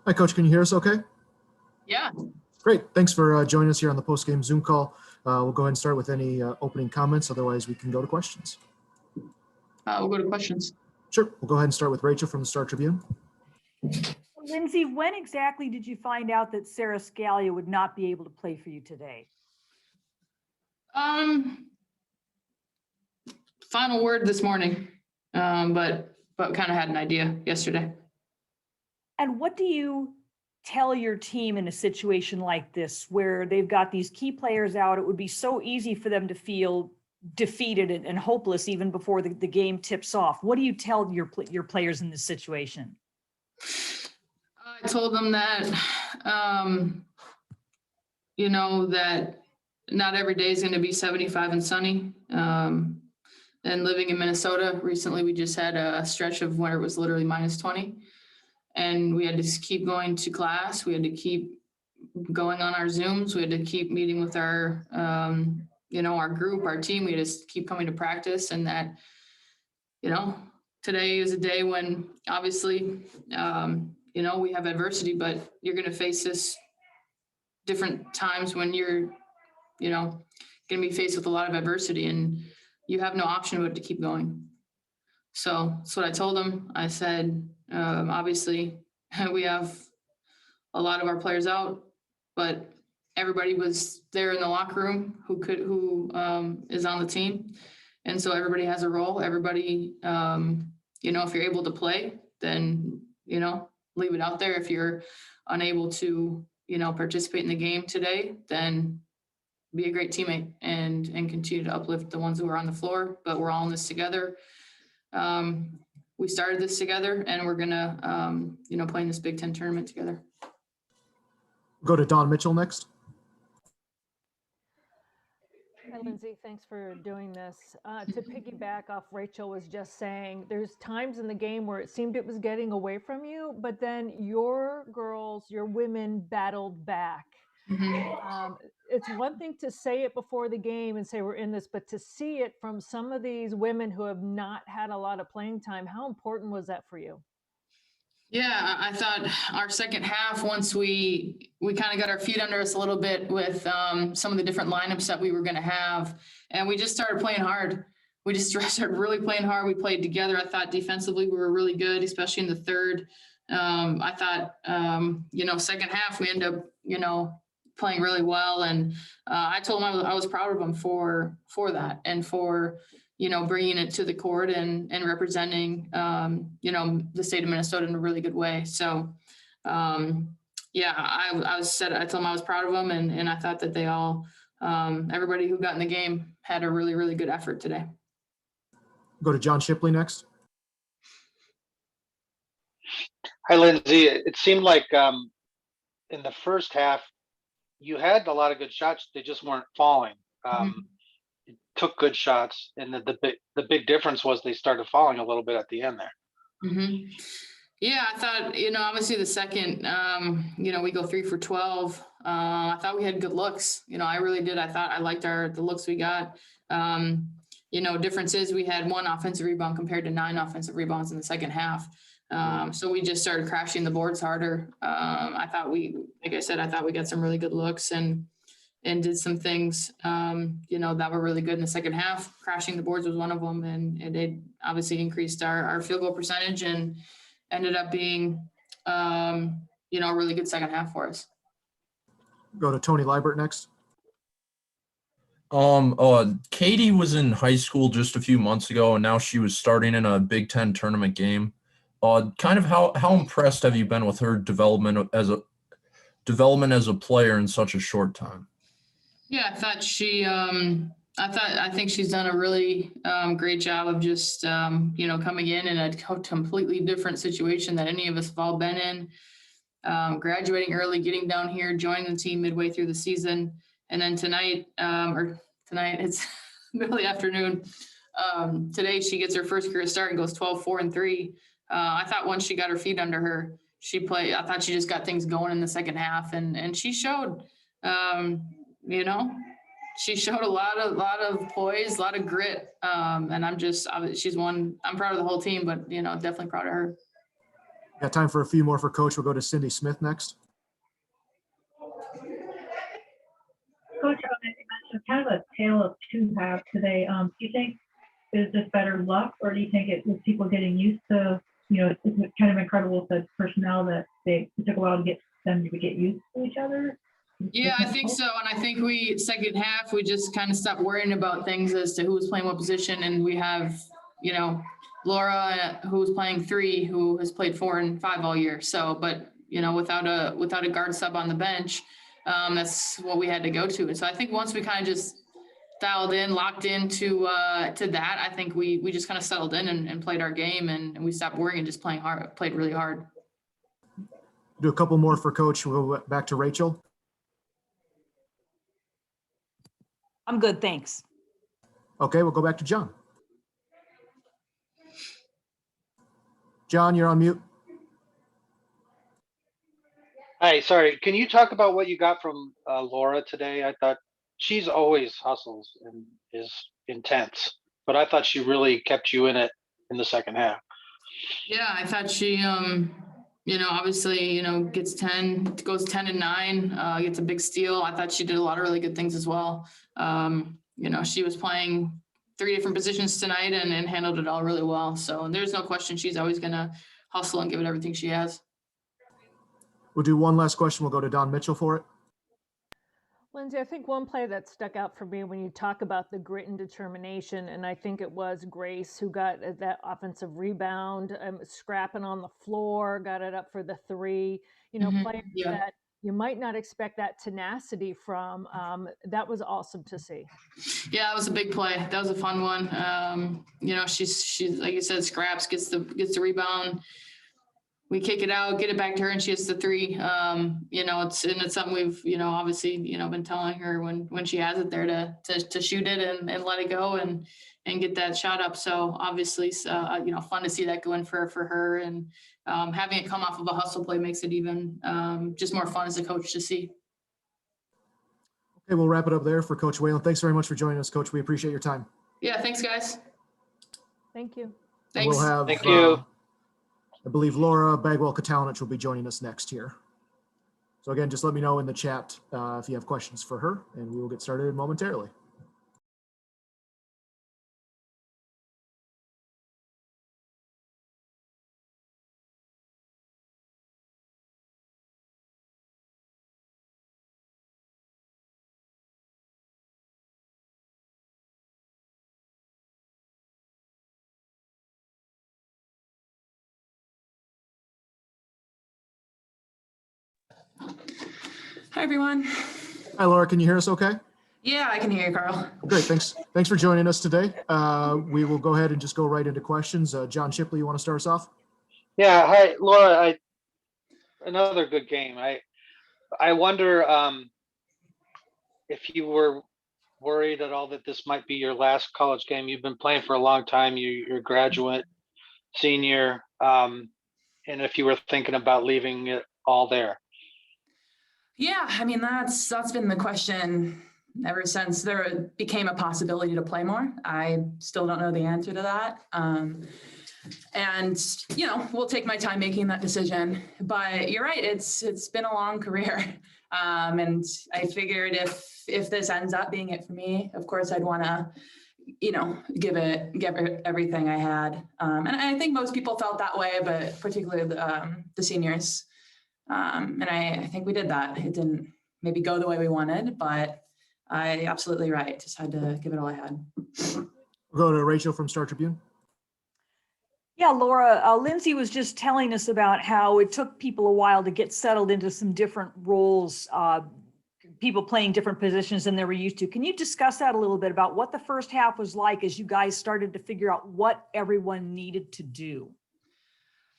Hi, Coach. Can you hear us okay? Yeah. Great. Thanks for joining us here on the post-game Zoom call. We'll go ahead and start with any opening comments. Otherwise, we can go to questions. We'll go to questions. Sure. We'll go ahead and start with Rachel from the Star Tribune. Lindsay, when exactly did you find out that Sarah Scalia would not be able to play for you today? Final word this morning, but kind of had an idea yesterday. And what do you tell your team in a situation like this where they've got these key players out? It would be so easy for them to feel defeated and hopeless even before the game tips off. What do you tell your players in this situation? I told them that, that not every day is going to be 75 and sunny. And living in Minnesota, recently we just had a stretch of where it was literally minus 20. And we had to keep going to class. We had to keep going on our Zooms. We had to keep meeting with our, our group, our team. We just keep coming to practice. And that, today is a day when obviously, we have adversity, but you're going to face this different times when you're, going to be faced with a lot of adversity and you have no option but to keep going. So that's what I told them. I said, obviously we have a lot of our players out, but everybody was there in the locker room who is on the team. And so everybody has a role. Everybody, if you're able to play, then, leave it out there. If you're unable to, participate in the game today, then be a great teammate and continue to uplift the ones who are on the floor, but we're all in this together. We started this together and we're going to, play in this Big Ten tournament together. Go to Don Mitchell next. Hi, Lindsay. Thanks for doing this. To piggyback off Rachel was just saying, there's times in the game where it seemed it was getting away from you, but then your girls, your women battled back. Mm-hmm. It's one thing to say it before the game and say we're in this, but to see it from some of these women who have not had a lot of playing time, how important was that for you? Yeah, I thought our second half, once we kind of got our feet under us a little bit with some of the different lineups that we were going to have, and we just started playing hard. We just started really playing hard. We played together. I thought defensively we were really good, especially in the third. I thought, second half we ended up, playing really well. And I told them I was proud of them for that and for, bringing it to the court and representing, the state of Minnesota in a really good way. So, I told them I was proud of them and I thought that they all, everybody who got in the game had a really, really good effort today. Go to John Shipley next. Hi, Lindsay. It seemed like in the first half, you had a lot of good shots. They just weren't falling. You took good shots, and the big difference was they started falling a little bit at the end there. Mm-hmm. Yeah, I thought, obviously the second, we go 3 for 12. I thought we had good looks. I really did. I thought I liked the looks we got. Difference is we had 1 offensive rebound compared to 9 offensive rebounds in the second half. So we just started crashing the boards harder. I thought we got some really good looks and did some things, that were really good in the second half. Crashing the boards was one of them. And it obviously increased our field goal percentage and ended up being, a really good second half for us. Go to Tony Liebert next. Katie was in high school just a few months ago, and now she was starting in a Big Ten tournament game. Kind of how impressed have you been with her development as a player in such a short time? Yeah, I thought I think she's done a really great job of just, coming in a completely different situation that any of us have all been in, graduating early, getting down here, joining the team midway through the season. And then tonight, it's middle of the afternoon. Today she gets her first career start and goes 12, 4, and 3. I thought once she got her feet under her, I thought she just got things going in the second half and she showed, you know, she showed a lot of poise, a lot of grit. And she's one, I'm proud of the whole team, but, you know, definitely proud of her. Got time for a few more for Coach. We'll go to Cindy Smith next. Coach, it's kind of a tale of two halves today. Do you think is this better luck, or do you think it was people getting used to, you know, it's kind of incredible with the personnel that it took a while to get them to get used to each other? Yeah, I think so. And I think second half, we just kind of stopped worrying about things as to who was playing what position. And we have, you know, Laura, who's playing 3, who has played 4 and 5 all year. So, but, you know, without a guard sub on the bench, that's what we had to go to. And so I think once we kind of just dialed in, locked into to that, I think we just kind of settled in and played our game, and we stopped worrying and just played really hard. Do a couple more for Coach. We'll go back to Rachel. I'm good, thanks. Okay, we'll go back to John. John, you're on mute. Hi, sorry. Can you talk about what you got from Laura today? I thought she's always hustles and is intense, but I thought she really kept you in it in the second half. Yeah, I thought she, you know, obviously, you know, goes 10 and 9, gets a big steal. I thought she did a lot of really good things as well. You know, she was playing 3 different positions tonight and handled it all really well. So there's no question she's always going to hustle and give it everything she has. We'll do one last question. We'll go to Don Mitchell for it. Lindsay, I think one play that stuck out for me when you talk about the grit and determination, and I think it was Grace who got that offensive rebound, scrapping on the floor, got it up for the 3, you know, players that you might not expect that tenacity from. That was awesome to see. Yeah, it was a big play. That was a fun one. You know, she's like you said, scraps, gets the rebound. We kick it out, get it back to her, and she hits the 3. You know, it's something we've, you know, obviously, you know, been telling her when she has it there to shoot it and let it go and get that shot up. So obviously, you know, fun to see that go in for her, and having it come off of a hustle play makes it even just more fun as a coach to see. Okay, we'll wrap it up there for Coach Whalen. Thanks very much for joining us, Coach. We appreciate your time. Yeah, thanks, guys. Thank you. Thanks. We'll have, Thank you. I believe Laura Bagwell Katalinich will be joining us next here. So again, just let me know in the chat if you have questions for her, and we will get started momentarily. Hi, everyone. Hi, Laura. Can you hear us okay? Yeah, I can hear you, Carl. Great. Thanks for joining us today. We will go ahead and just go right into questions. John Shipley, you want to start us off? Yeah, hi, Laura. Another good game. I wonder if you were worried at all that this might be your last college game. You've been playing for a long time. You're a graduate, senior, and if you were thinking about leaving it all there. Yeah, I mean, that's been the question ever since there became a possibility to play more. I still don't know the answer to that. And, you know, we'll take my time making that decision. But you're right, it's been a long career. And I figured if this ends up being it for me, of course, I'd want to, you know, give everything I had. And I think most people felt that way, but particularly the seniors. And I think we did that. It didn't maybe go the way we wanted, but I absolutely right. Just had to give it all I had. We'll go to Rachel from Star Tribune. Yeah, Laura, Lindsay was just telling us about how it took people a while to get settled into some different roles, people playing different positions than they were used to. Can you discuss that a little bit about what the first half was like as you guys started to figure out what everyone needed to do?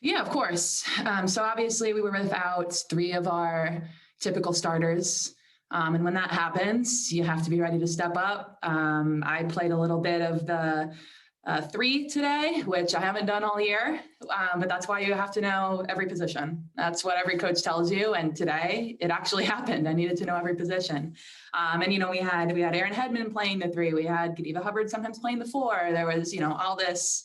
Yeah, of course. So obviously we were without 3 of our typical starters. And when that happens, you have to be ready to step up. I played a little bit of the 3 today, which I haven't done all year, but that's why you have to know every position. That's what every coach tells you. And today it actually happened. I needed to know every position. And, you know, we had Aaron Hedman playing the 3. We had Godiva Hubbard sometimes playing the 4. There was, you know, all this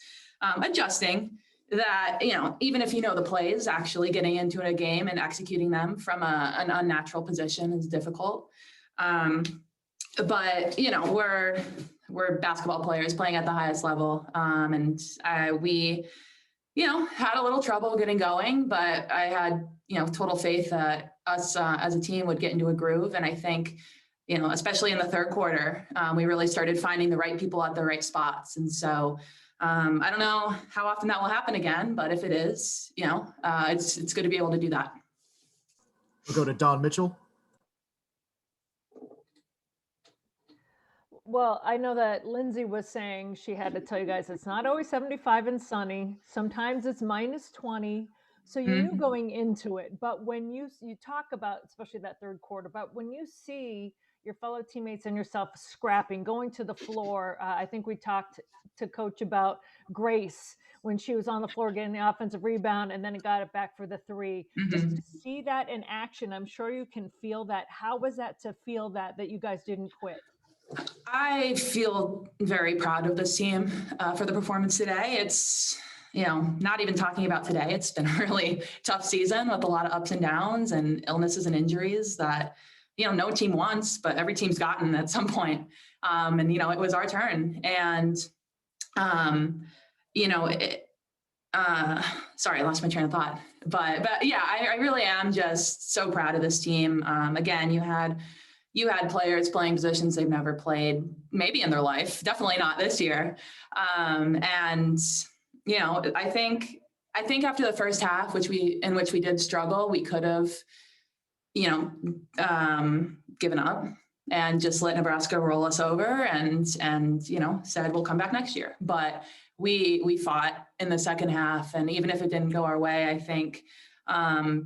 adjusting that, you know, even if you know the plays, actually getting into a game and executing them from an unnatural position is difficult. But, you know, we're basketball players playing at the highest level. And we, you know, had a little trouble getting going, but I had, you know, total faith that us as a team would get into a groove. And I think, you know, especially in the third quarter, we really started finding the right people at the right spots. And so I don't know how often that will happen again, but if it is, you know, it's good to be able to do that. We'll go to Don Mitchell. Well, I know that Lindsay was saying she had to tell you guys it's not always 75 and sunny. Sometimes it's minus 20. So you knew going into it, but when you talk about, especially that third quarter, but when you see your fellow teammates and yourself scrapping, going to the floor, I think we talked to coach about Grace when she was on the floor getting the offensive rebound and then it got it back for the 3. Just to see that in action, I'm sure you can feel that. How was that to feel that you guys didn't quit? I feel very proud of this team for the performance today. It's, you know, not even talking about today. It's been a really tough season with a lot of ups and downs and illnesses and injuries that, you know, no team wants, but every team's gotten at some point. And, you know, it was our turn. And, you know, sorry, I lost my train of thought. But yeah, I really am just so proud of this team. Again, you had players playing positions they've never played, maybe in their life, definitely not this year. And, you know, I think after the first half, in which we did struggle, we could have, you know, given up and just let Nebraska roll us over and, you know, said, we'll come back next year. But we fought in the second half. And even if it didn't go our way, I think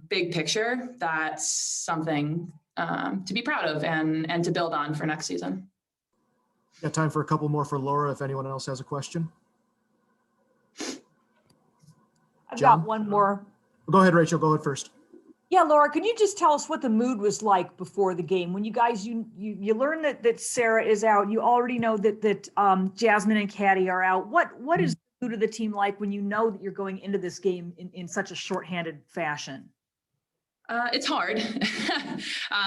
big picture, that's something to be proud of and to build on for next season. Got time for a couple more for Laura if anyone else has a question. I've John? got one more. Go ahead, Rachel. Go ahead first. Yeah, Laura, can you just tell us what the mood was like before the game? When you guys, you learn that Sarah is out, you already know that Jasmine and Caddy are out. What is the mood of the team like when you know that you're going into this game in such a shorthanded fashion? It's hard,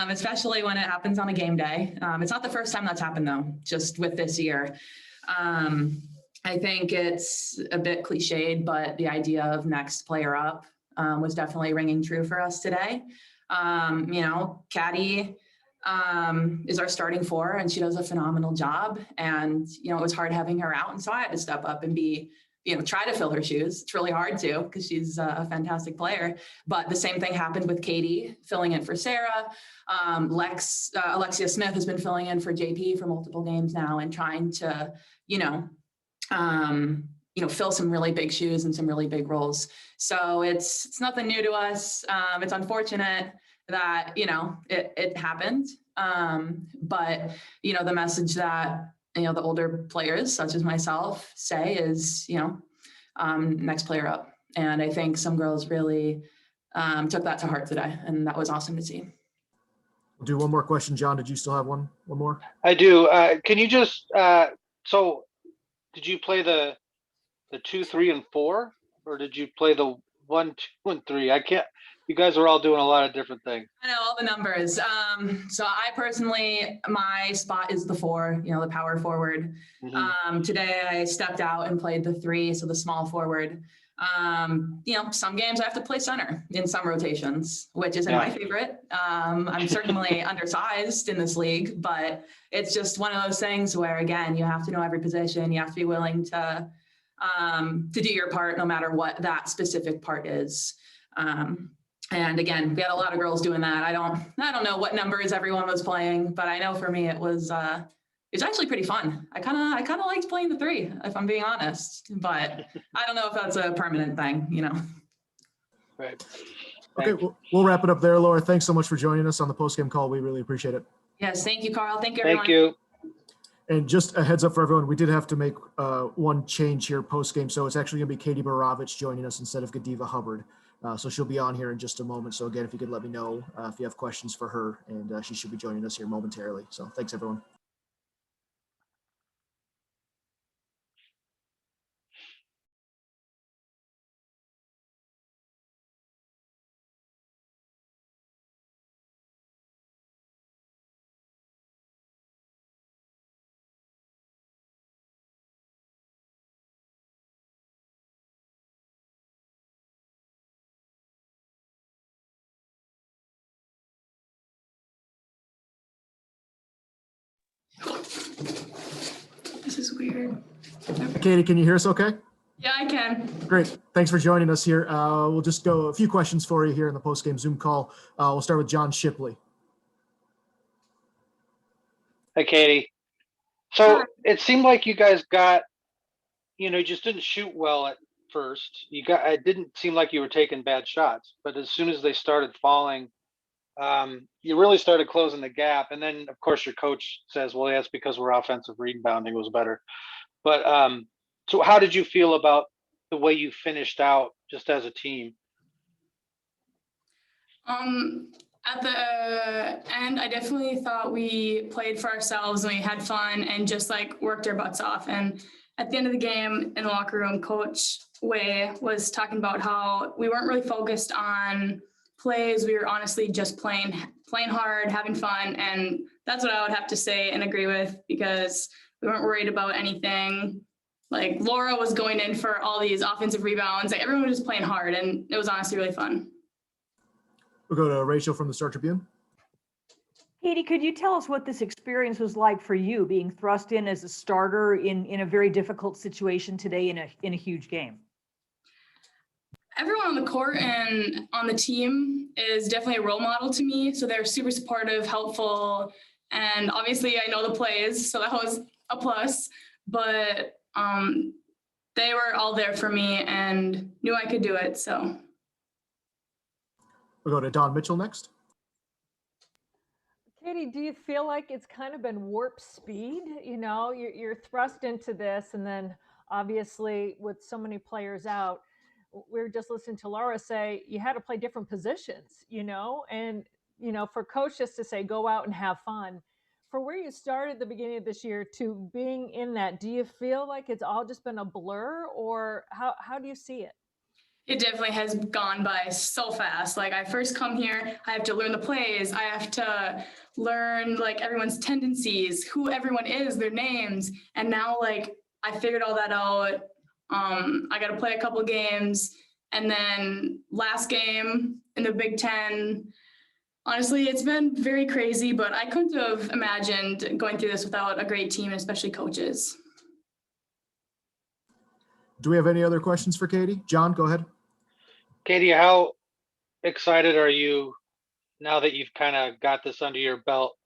especially when it happens on a game day. It's not the first time that's happened though, just with this year. I think it's a bit cliched, but the idea of next player up was definitely ringing true for us today. You know, Caddy is our starting 4 and she does a phenomenal job. And, you know, it was hard having her out. And so I had to step up and be, you know, try to fill her shoes. It's really hard to, because she's a fantastic player. But the same thing happened with Katie filling in for Sarah. Alexia Smith has been filling in for JP for multiple games now and trying to, you know, fill some really big shoes and some really big roles. So it's nothing new to us. It's unfortunate that, you know, it happened. But, you know, the message that, you know, the older players such as myself say is, you know, next player up. And I think some girls really took that to heart today, and that was awesome to see. We'll do one more question. John, did you still have one more? I do. Can you just, so did you play the 2, 3, and 4, or did you play the 1, 2, and 3? I can't, you guys are all doing a lot of different things. I know all the numbers. So I personally, my spot is the 4, you know, the power forward. Today I stepped out and played the 3, so the small forward. You know, some games I have to play center in some rotations, which isn't my favorite. I'm certainly undersized in this league, but it's just one of those things where, again, you have to know every position. You have to be willing to do your part, no matter what that specific part is. And again, we had a lot of girls doing that. I don't know what numbers everyone was playing, but I know for me it was actually pretty fun. I kind of liked playing the 3, if I'm being honest, but I don't know if that's a permanent thing, you know. Right. Okay, we'll wrap it up there, Laura. Thanks so much for joining us on the postgame call. We really appreciate it. Yes, thank you, Carl. Thank you, everyone. Thank you. And just a heads up for everyone, we did have to make one change here post-game. So it's actually going to be Katie Borowicz joining us instead of Godiva Hubbard. So she'll be on here in just a moment. So again, if you could let me know if you have questions for her, and she should be joining us here momentarily. So thanks, everyone. This is weird. Katie, can you hear us okay? Yeah, I can. Great. Thanks for joining us here. We'll just go a few questions for you here in the post-game Zoom call. We'll start with John Shipley. Hi, Katie. So it seemed like you guys got, you just didn't shoot well at first. It didn't seem like you were taking bad shots, but as soon as they started falling, you really started closing the gap. And then, of course, your coach says, well, that's because we're offensive rebounding was better. But so how did you feel about the way you finished out just as a team? At the end, I definitely thought we played for ourselves and we had fun and just like worked our butts off. And at the end of the game in the locker room, Coach Way was talking about how we weren't really focused on plays. We were honestly just playing hard, having fun. And that's what I would have to say and agree with, because we weren't worried about anything. Like Laura was going in for all these offensive rebounds. Like everyone was just playing hard, and it was honestly really fun. We'll go to Rachel from the Star Tribune. Katie, could you tell us what this experience was like for you, being thrust in as a starter in a very difficult situation today in a huge game? Everyone on the court and on the team is definitely a role model to me. So they're super supportive, helpful, and obviously I know the plays, so that was a plus. But they were all there for me and knew I could do it. So We'll go to Don Mitchell next. Katie, do you feel like it's kind of been warp speed? You're thrust into this, and then obviously with so many players out, we were just listening to Laura say you had to play different positions, and for coach just to say go out and have fun. For where you started at the beginning of this year to being in that, do you feel like it's all just been a blur, or how do you see it? it definitely has gone by so fast. Like I first come here, I have to learn the plays. I have to learn like everyone's tendencies, who everyone is, their names. And now like I figured all that out. I got to play a couple of games. And then last game in the Big Ten, honestly, it's been very crazy, but I couldn't have imagined going through this without a great team, especially coaches. Do we have any other questions for Katie? John, go ahead. Katie, how excited are you now that you've kind of got this under your belt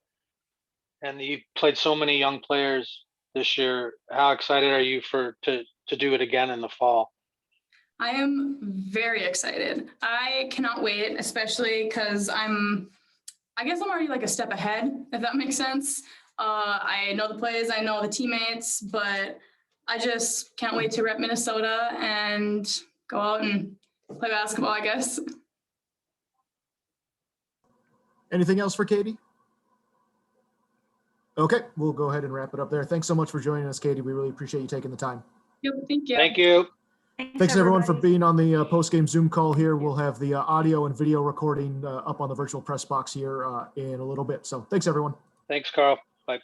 and you've played so many young players this year? How excited are you to do it again in the fall? I am very excited. I cannot wait, especially because I guess I'm already like a step ahead, if that makes sense. I know the plays, I know the teammates, but I just can't wait to rep Minnesota and go out and play basketball, I guess. Anything else for Katie? Okay, we'll go ahead and wrap it up there. Thanks so much for joining us, Katie. We really appreciate you taking the time. Yep, thank you. Thank you. Thanks everyone for being on the post-game Zoom call here. We'll have the audio and video recording up on the virtual press box here in a little bit. So thanks everyone. Thanks, Carl. Bye.